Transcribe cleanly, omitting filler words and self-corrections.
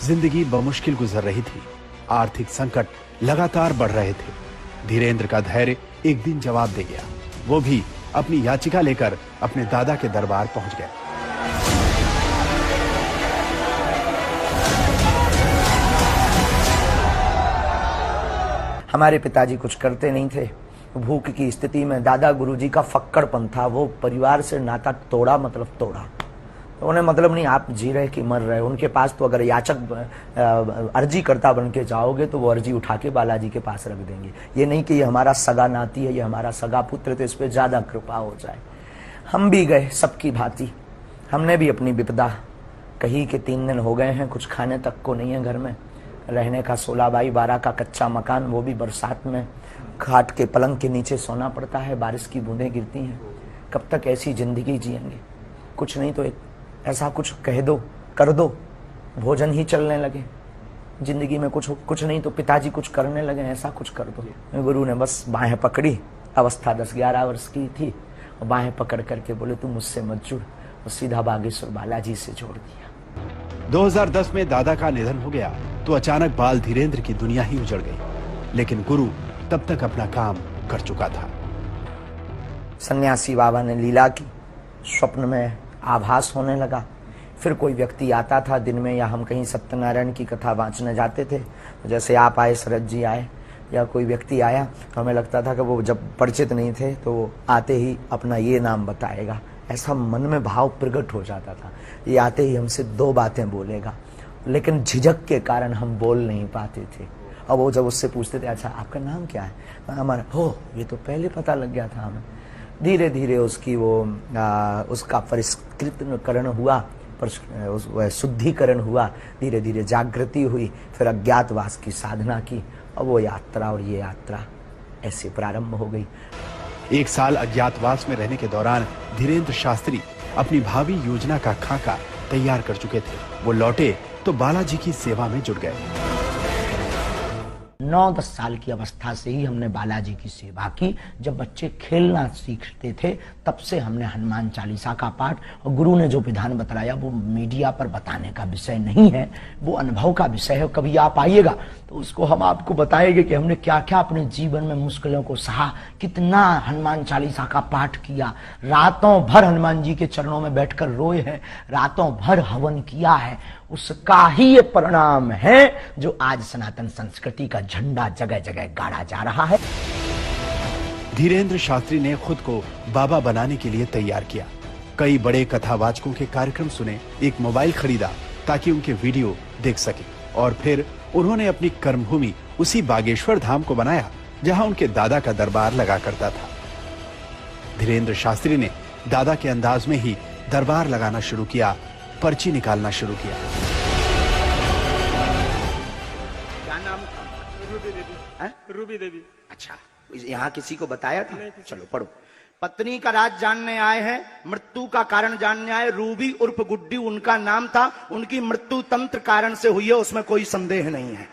जिंदगी बमुश्किल गुजर रही थी। आर्थिक संकट लगातार बढ़ रहे थे। धीरेंद्र का धैर्य एक दिन जवाब दे गया। वो भी अपनी याचिका लेकर अपने दादा के दरबार पहुंच गया। हमारे पिताजी कुछ करते नहीं थे। भूख की स्थिति में दादा गुरुजी का फक्कड़पन था। वो परिवार से नाता तोड़ा, मतलब तोड़ा। तो उन्हें मतलब नहीं आप जी रहे कि मर रहे। उनके पास तो अगर याचक अर्जी करता बन के जाओगे तो वो अर्जी उठा के बालाजी के पास रख देंगे। ये नहीं कि ये हमारा सगा नाती है, ये हमारा सगा पुत्र, तो इस पर ज्यादा कृपा हो जाए। हम भी गए सबकी भांति। हमने भी अपनी विपदा कही कि 3 दिन हो गए हैं, कुछ खाने तक को नहीं है घर में। रहने का 16 बाई 12 का कच्चा मकान, वो भी बरसात में खाट के पलंग के नीचे सोना पड़ता है, बारिश की बूंदें गिरती हैं। कब तक ऐसी जिंदगी जिएंगे? कुछ नहीं तो एक ऐसा कुछ कह दो, कर दो, भोजन ही चलने लगे। जिंदगी में कुछ नहीं तो पिताजी कुछ करने लगे, ऐसा कुछ कर दो। गुरु ने बस बाहें पकड़ी। अवस्था 10-11 वर्ष की थी। और बाहें पकड़ करके बोले तू मुझसे मत जुड़, और सीधा बागेश्वर बालाजी से जोड़ दिया। 2010 में दादा का निधन हो गया तो अचानक बाल धीरेंद्र की दुनिया ही उजड़ गई। लेकिन गुरु तब तक अपना काम कर चुका था। सन्यासी बाबा ने लीला की, स्वप्न में आभास होने लगा। फिर कोई व्यक्ति आता था दिन में, या हम कहीं सत्यनारायण की कथा वांचने जाते थे, जैसे आप आए, शरद जी आए, या कोई व्यक्ति आया, तो हमें लगता था कि वो जब परिचित नहीं थे तो वो आते ही अपना ये नाम बताएगा। ऐसा मन में भाव प्रकट हो जाता था। ये आते ही हमसे 2 बातें बोलेगा, लेकिन झिझक के कारण हम बोल नहीं पाते थे। और वो जब उससे पूछते थे अच्छा आपका नाम क्या है, हमारा हो ये तो पहले पता लग गया था हमें। धीरे धीरे उसकी उसका परिष्कृतकरण हुआ, शुद्धिकरण हुआ, धीरे धीरे जागृति हुई, फिर अज्ञातवास की साधना की, और वो यात्रा और ये यात्रा ऐसे प्रारंभ हो गई। 1 साल अज्ञातवास में रहने के दौरान धीरेंद्र शास्त्री अपनी भावी योजना का खाका तैयार कर चुके थे। वो लौटे तो बालाजी की सेवा में जुट गए। 9-10 साल की अवस्था से ही हमने बालाजी की सेवा की। जब बच्चे खेलना सीखते थे तब से हमने हनुमान चालीसा का पाठ, और गुरु ने जो विधान बताया वो मीडिया पर बताने का विषय नहीं है, वो अनुभव का विषय है। कभी आप आइएगा तो उसको हम आपको बताएंगे कि हमने क्या क्या अपने जीवन में मुश्किलों को सहा, कितना हनुमान चालीसा का पाठ किया, रातों भर हनुमान जी के चरणों में बैठकर रोए हैं, रातों भर हवन किया है। उसका ही ये परिणाम है जो आज सनातन संस्कृति का झंडा जगह जगह गाड़ा जा रहा है। धीरेंद्र शास्त्री ने खुद को बाबा बनाने के लिए तैयार किया। कई बड़े कथावाचकों के कार्यक्रम सुने, एक मोबाइल खरीदा ताकि उनके वीडियो देख सके, और फिर उन्होंने अपनी कर्मभूमि उसी बागेश्वर धाम को बनाया जहां उनके दादा का दरबार लगा करता था। धीरेंद्र शास्त्री ने दादा के अंदाज में ही दरबार लगाना शुरू किया, पर्ची निकालना शुरू किया। क्या नाम था? रूबी देवी। रूबी देवी। अच्छा, यहाँ किसी को बताया था? चलो पढ़ो। पत्नी का राज जानने आए हैं, मृत्यु का कारण जानने आए। रूबी उर्फ गुड्डी उनका नाम था। उनकी मृत्यु तंत्र कारण से हुई है, उसमें कोई संदेह नहीं है।